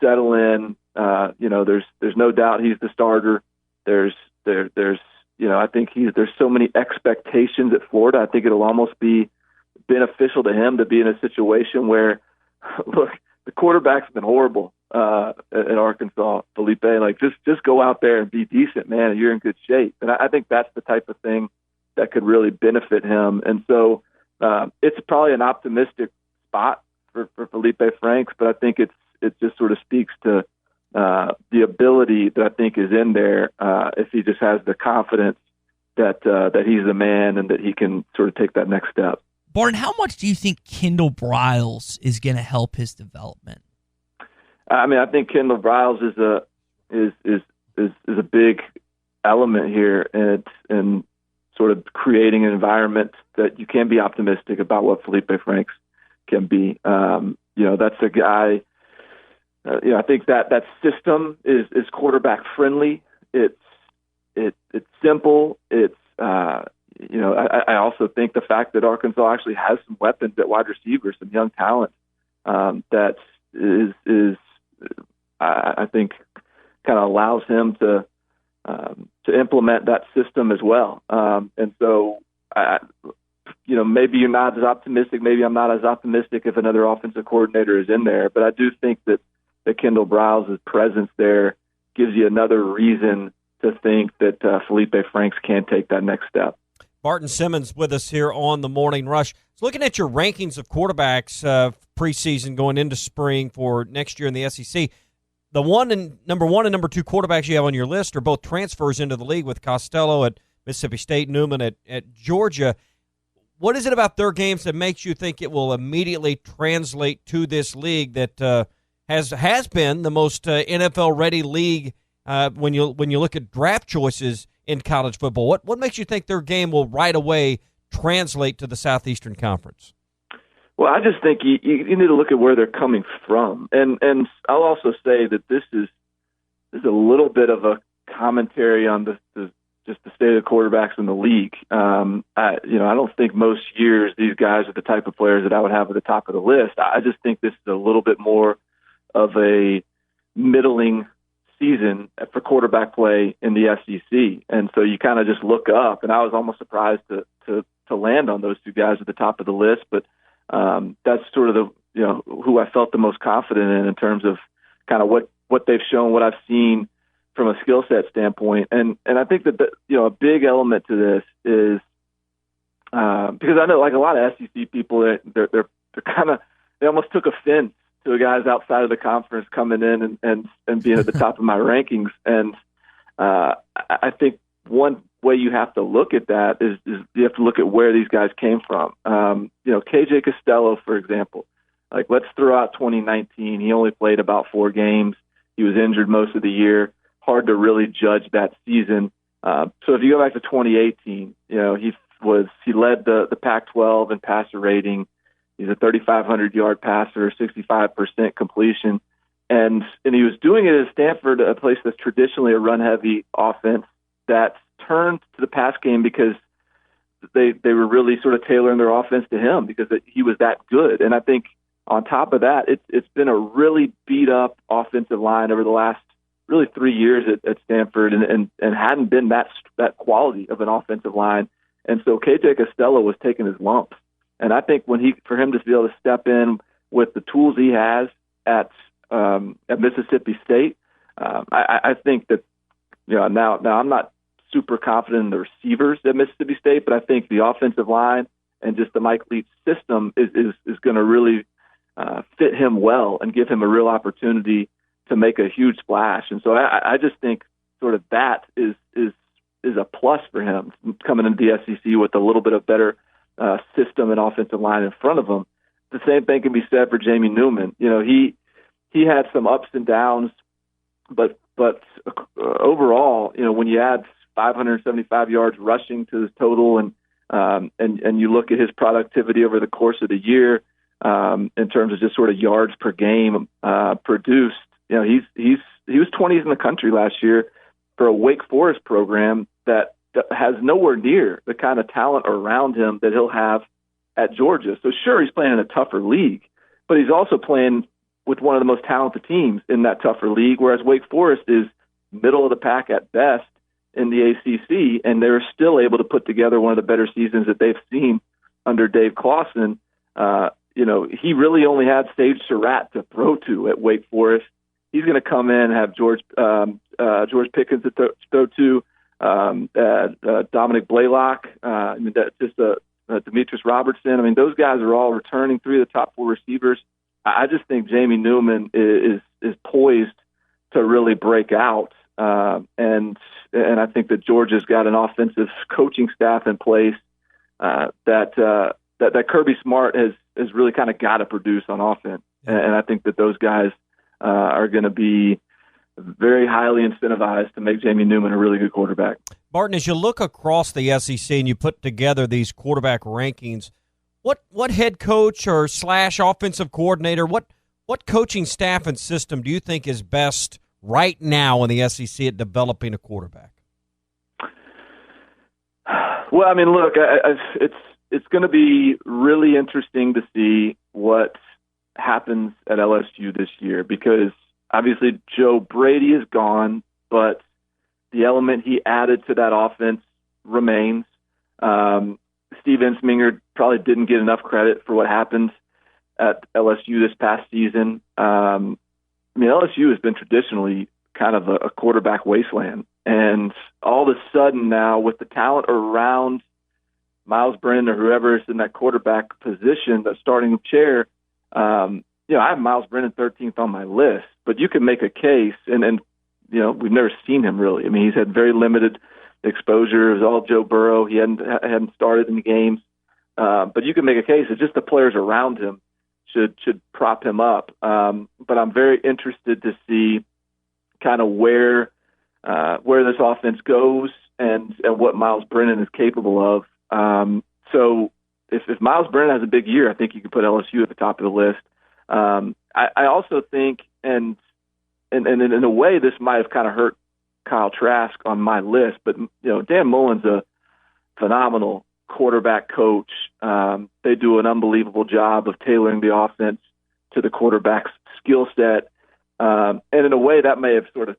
Speaker 11: settle in. There's no doubt he's the starter. I think there's so many expectations at Florida. I think it'll almost be beneficial to him to be in a situation where, look, the quarterback's been horrible at Arkansas, Felipe. Like, just go out there and be decent, man, and you're in good shape. And I think that's the type of thing that could really benefit him. And so it's probably an optimistic spot for Felipe Franks, but I think it just sort of speaks to the ability that I think is in there if he just has the confidence that he's the man and that he can sort of take that next step.
Speaker 4: Barton, how much do you think Kendall Briles is going to help his development?
Speaker 11: I mean, I think Kendall Briles is a big element here, and sort of creating an environment that you can be optimistic about what Felipe Franks can be. That's a guy. I think that system is quarterback friendly. It's simple. It's I also think the fact that Arkansas actually has some weapons at wide receiver, some young talent that I think, kind of allows him to implement that system as well. And so, maybe you're not as optimistic. Maybe I'm not as optimistic if another offensive coordinator is in there. But I do think that Kendall Briles' presence there gives you another reason to think that Felipe Franks can take that next step.
Speaker 5: Barton Simmons with us here on the Morning Rush. So looking at your rankings of quarterbacks preseason going into spring for next year in the SEC, the number one and number two quarterbacks you have on your list are both transfers into the league, with Costello at Mississippi State, Newman at Georgia. What is it about their games that makes you think it will immediately translate to this league that has been the most NFL-ready league when you look at draft choices in college football? What makes you think their game will right away translate to the Southeastern Conference?
Speaker 11: Well, I just think you need to look at where they're coming from, and I'll also say that this is a little bit of a commentary on just the state of quarterbacks in the league. I don't think most years these guys are the type of players that I would have at the top of the list. I just think this is a little bit more of a middling season for quarterback play in the SEC, and so you kind of just look up, and I was almost surprised to land on those two guys at the top of the list, but that's sort of who I felt the most confident in terms of kind of what they've shown, what I've seen from a skill set standpoint, and I think that a big element to this is because I know, like, a lot of SEC people, they're kind of, they almost took offense to the guys outside of the conference coming in and being at the top of my rankings, and I think one way you have to look at that is you have to look at where these guys came from. KJ Costello, for example, like, let's throw out 2019. He only played about 4 games. He was injured most of the year. Hard to really judge that season. So if you go back to 2018, he led the Pac-12 in passer rating. He's a 3,500-yard passer, 65% completion, and he was doing it at Stanford, a place that's traditionally a run-heavy offense that turned to the pass game because they were really sort of tailoring their offense to him because he was that good. And I think on top of that, it's been a really beat-up offensive line over the last really 3 years at Stanford, and hadn't been that quality of an offensive line. And so KJ Costello was taking his lumps. And I think for him to be able to step in with the tools he has at Mississippi State, I think that now I'm not super confident in the receivers at Mississippi State, but I think the offensive line and just the Mike Leach system is going to really fit him well and give him a real opportunity to make a huge splash. And so I just think sort of that is a plus for him coming into the SEC with a little bit of better system and offensive line in front of him. The same thing can be said for Jamie Newman. He had some ups and downs, but overall, when you add 575 yards rushing to his total, and you look at his productivity over the course of the year in terms of just sort of yards per game produced, he was 20th in the country last year for a Wake Forest program that has nowhere near the kind of talent around him that he'll have at Georgia. So sure, he's playing in a tougher league, but he's also playing with one of the most talented teams in that tougher league, whereas Wake Forest is middle of the pack at best in the ACC, and they're still able to put together one of the better seasons that they've seen under Dave Clawson. He really only had Sage Surratt to throw to at Wake Forest. He's going to come in and have George Pickens to throw to, Dominic Blaylock, Demetrius Robertson. Those guys are all returning 3 of the top 4 receivers. I just think Jamie Newman is poised to really break out, and I think that Georgia's got an offensive coaching staff in place that Kirby Smart has really kind of got to produce on offense, and I think that those guys are going to be very highly incentivized to make Jamie Newman a really good quarterback.
Speaker 5: Barton, as you look across the SEC and you put together these quarterback rankings, what head coach or / offensive coordinator, what coaching staff and system do you think is best right now in the SEC at developing a quarterback?
Speaker 11: Well, look, it's going to be really interesting to see what happens at LSU this year, because obviously Joe Brady is gone, but the element he added to that offense remains. Steve Ensminger probably didn't get enough credit for what happened at LSU this past season. LSU has been traditionally kind of a quarterback wasteland. And all of a sudden now, with the talent around Miles Brennan or whoever is in that quarterback position, that starting chair, I have Miles Brennan 13th on my list, but you can make a case, and we've never seen him really. I mean, he's had very limited exposure. It was all Joe Burrow. He hadn't started in the games. But you can make a case that just the players around him should prop him up. But I'm very interested to see kind of where this offense goes and what Miles Brennan is capable of. So if Miles Brennan has a big year, I think you can put LSU at the top of the list. I also think, and in a way, this might have kind of hurt Kyle Trask on my list, but Dan Mullen's a phenomenal quarterback coach. They do an unbelievable job of tailoring the offense to the quarterback's skill set, and in a way, that may have sort of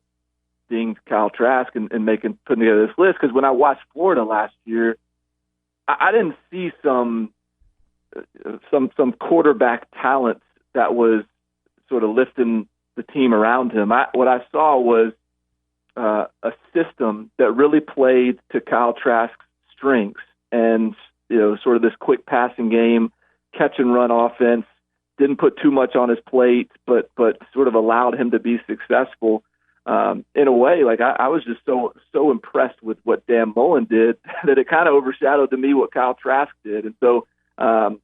Speaker 11: dinged Kyle Trask in putting together this list, because when I watched Florida last year, I didn't see some quarterback talent that was sort of lifting the team around him. What I saw was a system that really played to Kyle Trask's strengths, and sort of this quick passing game, catch and run offense. Didn't put too much on his plate, but sort of allowed him to be successful. In a way, like I was just so impressed with what Dan Mullen did that it kind of overshadowed to me what Kyle Trask did. And so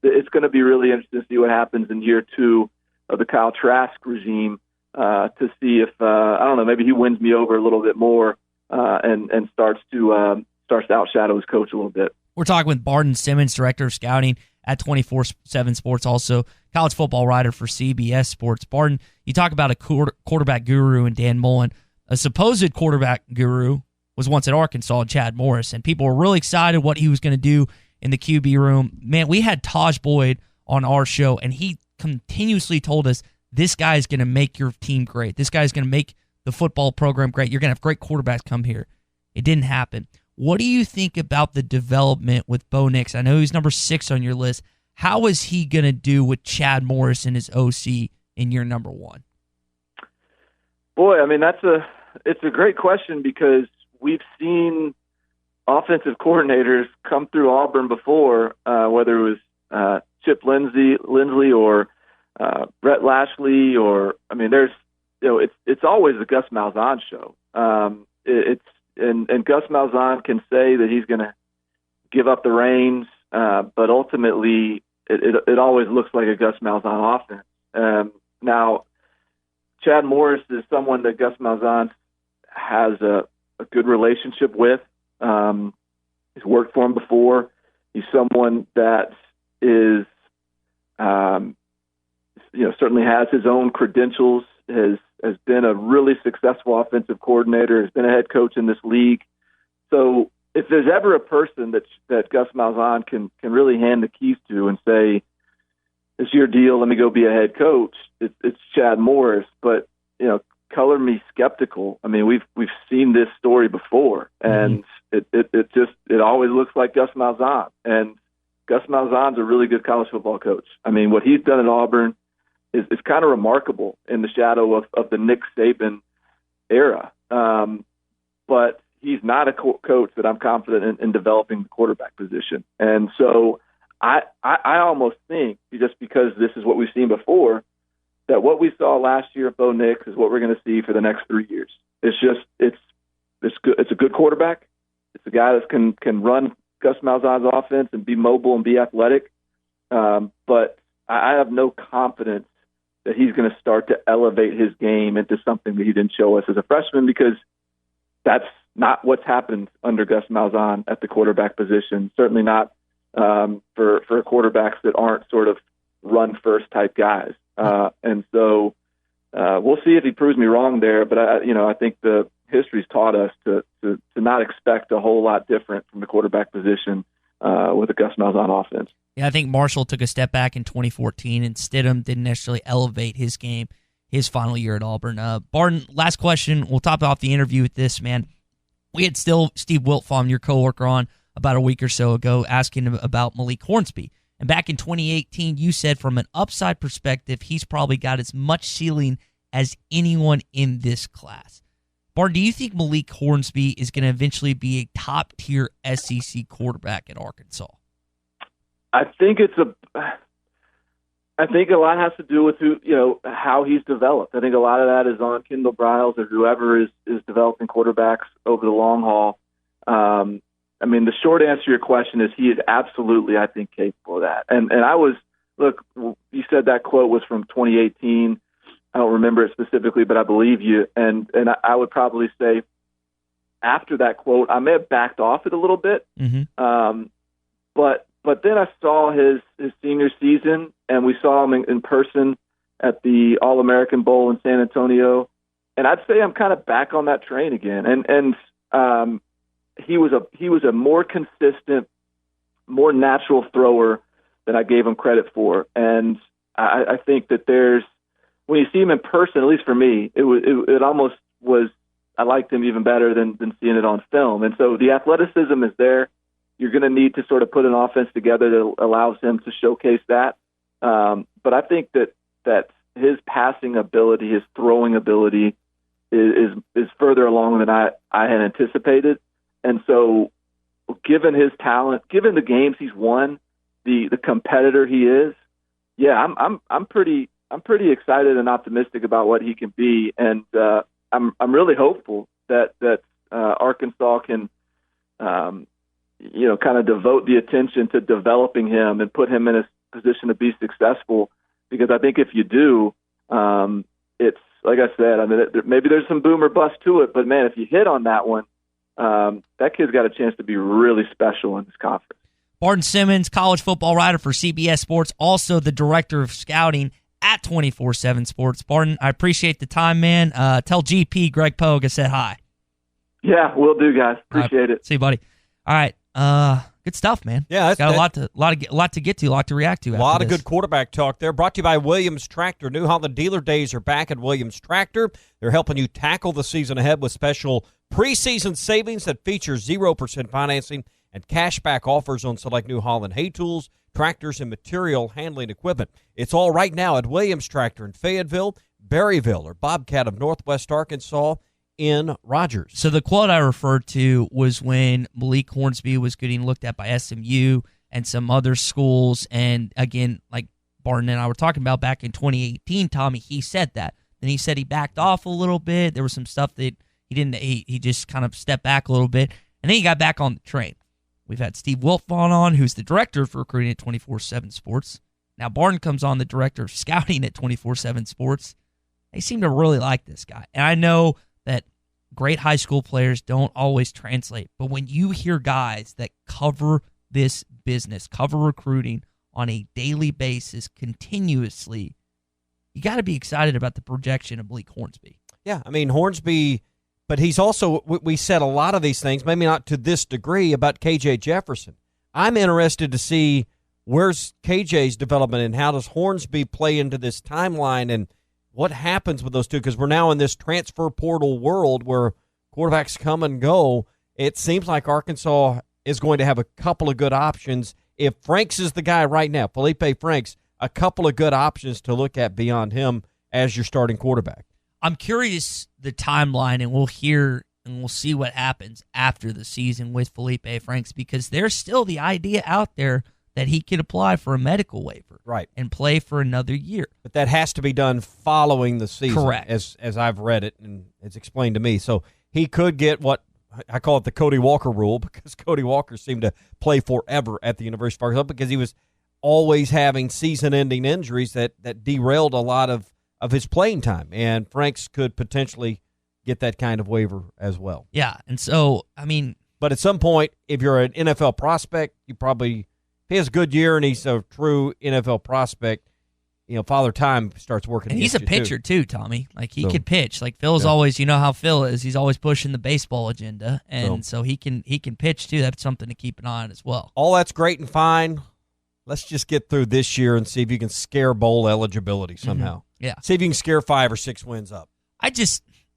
Speaker 11: it's going to be really interesting to see what happens in year 2 of the Kyle Trask regime, to see if I don't know, maybe he wins me over a little bit more and starts to outshadow his coach a little bit.
Speaker 4: We're talking with Barton Simmons, director of scouting at 24/7 Sports, also college football writer for CBS Sports. Barton, you talk about a quarterback guru in Dan Mullen. A supposed quarterback guru was once at Arkansas, Chad Morris, and people were really excited what he was going to do in the QB room. Man, we had Taj Boyd on our show, and he continuously told us, this guy is going to make your team great. This guy is going to make the football program great. You're going to have great quarterbacks come here. It didn't happen. What do you think about the development with Bo Nix? I know he's number 6 on your list. How is he going to do with Chad Morris and his OC in year number 1?
Speaker 11: Boy, I mean, it's a great question, because we've seen offensive coordinators come through Auburn before, whether it was Chip Lindsey or Brett Lashley, or there's it's always the Gus Malzahn show. And Gus Malzahn can say that he's going to give up the reins, but ultimately it always looks like a Gus Malzahn offense. Now, Chad Morris is someone that Gus Malzahn has a good relationship with. He's worked for him before. He's someone that is, certainly has his own credentials, has been a really successful offensive coordinator, has been a head coach in this league. So if there's ever a person that Gus Malzahn can really hand the keys to and say, it's your deal, let me go be a head coach, it's Chad Morris. But, color me skeptical. I mean, we've seen this story before, and it always looks like Gus Malzahn. And Gus Malzahn's a really good college football coach. I mean, what he's done at Auburn is kind of remarkable in the shadow of the Nick Saban era. But he's not a coach that I'm confident in developing the quarterback position. And so I almost think, just because this is what we've seen before, that what we saw last year at Bo Nix is what we're going to see for the next 3 years. It's good. It's a good quarterback. It's a guy that can run Gus Malzahn's offense and be mobile and be athletic. But I have no confidence that he's going to start to elevate his game into something that he didn't show us as a freshman, because that's not what's happened under Gus Malzahn at the quarterback position. Certainly not for quarterbacks that aren't sort of run-first type guys. And so we'll see if he proves me wrong there. But I think the history's taught us to not expect a whole lot different from the quarterback position with the Gus Malzahn offense.
Speaker 4: Yeah, I think Marshall took a step back in 2014, and Stidham didn't necessarily elevate his game his final year at Auburn. Barton, last question. We'll top off the interview with this, man. We had Steve Wiltfong, your coworker, on about a week or so ago asking him about Malik Hornsby. And back in 2018, you said from an upside perspective, he's probably got as much ceiling as anyone in this class. Barton, do you think Malik Hornsby is going to eventually be a top-tier SEC quarterback at Arkansas?
Speaker 11: I think a lot has to do with how he's developed. I think a lot of that is on Kendall Briles or whoever is developing quarterbacks over the long haul. The short answer to your question is he is absolutely, I think, capable of that. And you said that quote was from 2018. I don't remember it specifically, but I believe you. And I would probably say after that quote, I may have backed off it a little bit.
Speaker 4: Mm-hmm.
Speaker 11: But then I saw his senior season, and we saw him in person at the All-American Bowl in San Antonio. And I'd say I'm kind of back on that train again. And he was a more consistent, more natural thrower than I gave him credit for. And I think that when you see him in person, at least for me, it almost was, I liked him even better than seeing it on film. And so the athleticism is there. You're going to need to sort of put an offense together that allows him to showcase that. But I think that his passing ability, his throwing ability is further along than I had anticipated. And so given his talent, given the games he's won, the competitor he is, yeah, I'm pretty excited and optimistic about what he can be. And I'm really hopeful that Arkansas can kind of devote the attention to developing him and put him in a position to be successful. Because I think if you do, it's like I said, maybe there's some boom or bust to it, but man, if you hit on that one, that kid's got a chance to be really special in this conference.
Speaker 4: Barton Simmons, college football writer for CBS Sports, also the director of scouting at 24/7 Sports. Barton, I appreciate the time, man. Tell GP Greg Pogue I said hi.
Speaker 11: Yeah, will do, guys. Appreciate it.
Speaker 4: See you, buddy. All right. Good stuff, man.
Speaker 5: Yeah,
Speaker 4: got a lot to get to, a lot to react to.
Speaker 5: A lot of good quarterback talk there. Brought to you by Williams Tractor. New Holland dealer days are back at Williams Tractor. They're helping you tackle the season ahead with special preseason savings that feature 0% financing and cashback offers on select New Holland hay tools, tractors, and material handling equipment. It's all right now at Williams Tractor in Fayetteville, Berryville, or Bobcat of Northwest Arkansas in Rogers.
Speaker 4: So the quote I referred to was when Malik Hornsby was getting looked at by SMU and some other schools. And again, like Barton and I were talking about back in 2018, Tommy, he said that. Then he said he backed off a little bit. There was some stuff that he just kind of stepped back a little bit. And then he got back on the train. We've had Steve Wiltfong on, who's the director of recruiting at 24/7 Sports. Now Barton comes on, the director of scouting at 24/7 Sports. They seem to really like this guy. And I know that great high school players don't always translate, but when you hear guys that cover this business, cover recruiting on a daily basis continuously, you got to be excited about the projection of Malik Hornsby.
Speaker 5: Yeah, Hornsby, but he's also, we said a lot of these things, maybe not to this degree, about KJ Jefferson. I'm interested to see where's KJ's development and how does Hornsby play into this timeline and what happens with those two, because we're now in this transfer portal world where quarterbacks come and go. It seems like Arkansas is going to have a couple of good options. If Franks is the guy right now, Felipe Franks, a couple of good options to look at beyond him as your starting quarterback.
Speaker 4: I'm curious the timeline, and we'll hear and we'll see what happens after the season with Felipe Franks, because there's still the idea out there that he could apply for a medical waiver,
Speaker 5: right,
Speaker 4: and play for another year.
Speaker 5: But that has to be done following the season,
Speaker 4: correct?
Speaker 5: As I've read it and it's explained to me. So he could get what I call it the Cody Walker rule, because Cody Walker seemed to play forever at the University of Arkansas because he was always having season-ending injuries that derailed a lot of his playing time. And Franks could potentially get that kind of waiver as well.
Speaker 4: Yeah, and so
Speaker 5: but at some point, if you're an NFL prospect, you probably. He has a good year, and he's a true NFL prospect. Father Time starts working.
Speaker 4: And he's a pitcher, too, Tommy. Like, he could pitch. Like, Phil's always, how Phil is. He's always pushing the baseball agenda, and so he can pitch, too. That's something to keep an eye on as well.
Speaker 5: All that's great and fine. let's just get through this year and see if you can scare bowl eligibility somehow.
Speaker 4: Mm-hmm. Yeah.
Speaker 5: See if you can scare 5 or 6 wins up.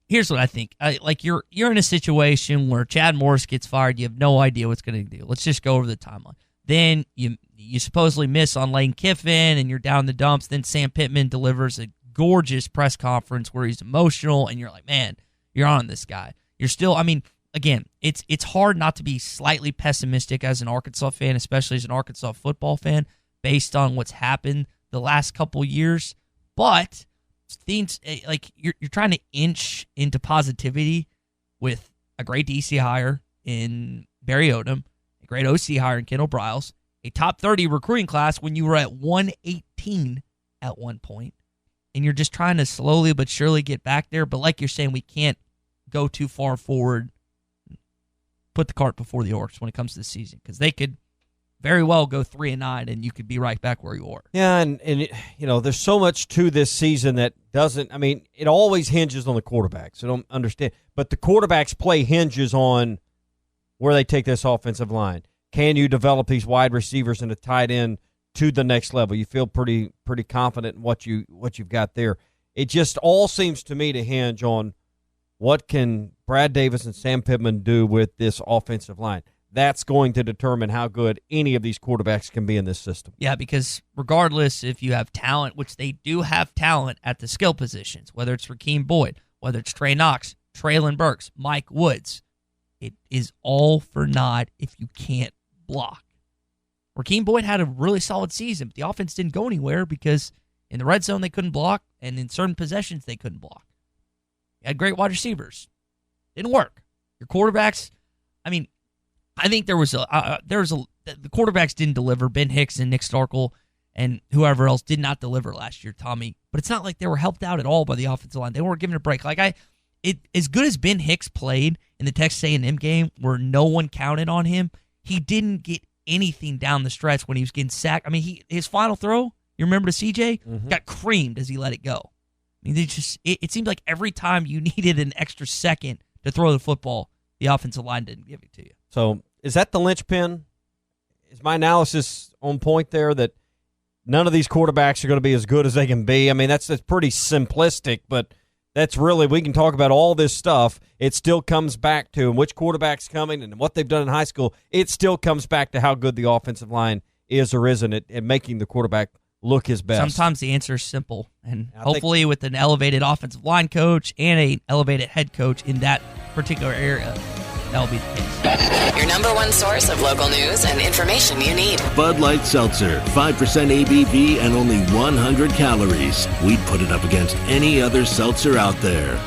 Speaker 4: Here's what I think. You're in a situation where Chad Morris gets fired. You have no idea what's going to do. Let's just go over the timeline. Then you supposedly miss on Lane Kiffin, and you're down the dumps. Then Sam Pittman delivers a gorgeous press conference where he's emotional, and you're like, man, you're on this guy. You're still, again, it's hard not to be slightly pessimistic as an Arkansas fan, especially as an Arkansas football fan, based on what's happened the last couple years. But things like you're trying to inch into positivity with a great DC hire in Barry Odom, a great OC hire in Kendall Briles, a top 30 recruiting class when you were at 118 at one point, and you're just trying to slowly but surely get back there. But like you're saying, we can't go too far forward, put the cart before the horse when it comes to the season, because they could very well go 3-9, and you could be right back where you are.
Speaker 5: Yeah, and there's so much to this season that doesn't. It always hinges on the quarterback. So don't understand, but the quarterback's play hinges on where they take this offensive line. Can you develop these wide receivers and a tight end to the next level? You feel pretty confident in what you've got there. It just all seems to me to hinge on what can Brad Davis and Sam Pittman do with this offensive line. That's going to determine how good any of these quarterbacks can be in this system.
Speaker 4: Yeah, because regardless if you have talent, which they do have talent at the skill positions, whether it's Rakeem Boyd, whether it's Trey Knox, Traylon Burks, Mike Woods, it is all for naught if you can't block. Rakeem Boyd had a really solid season, but the offense didn't go anywhere because in the red zone they couldn't block, and in certain possessions they couldn't block. You had great wide receivers. Didn't work. Your quarterbacks, I think the quarterbacks didn't deliver. Ben Hicks and Nick Starkel and whoever else did not deliver last year, Tommy. But it's not like they were helped out at all by the offensive line. They weren't given a break. As good as Ben Hicks played in the Texas A&M game where no one counted on him, he didn't get anything down the stretch when he was getting sacked. His final throw, you remember to CJ, got creamed as he let it go. It seemed like every time you needed an extra second to throw the football, the offensive line didn't give it to you.
Speaker 5: So is that the linchpin? Is my analysis on point there that none of these quarterbacks are going to be as good as they can be? That's pretty simplistic, but that's really, we can talk about all this stuff. It still comes back to which quarterback's coming and what they've done in high school. It still comes back to how good the offensive line is or isn't at making the quarterback look his best.
Speaker 4: Sometimes the answer is simple, and hopefully with an elevated offensive line coach and an elevated head coach in that particular area, that'll be the case.
Speaker 12: Your number one source of local news and information you need.
Speaker 1: Bud Light Seltzer, 5% ABV and only 100 calories. We'd put it up against any other seltzer out there.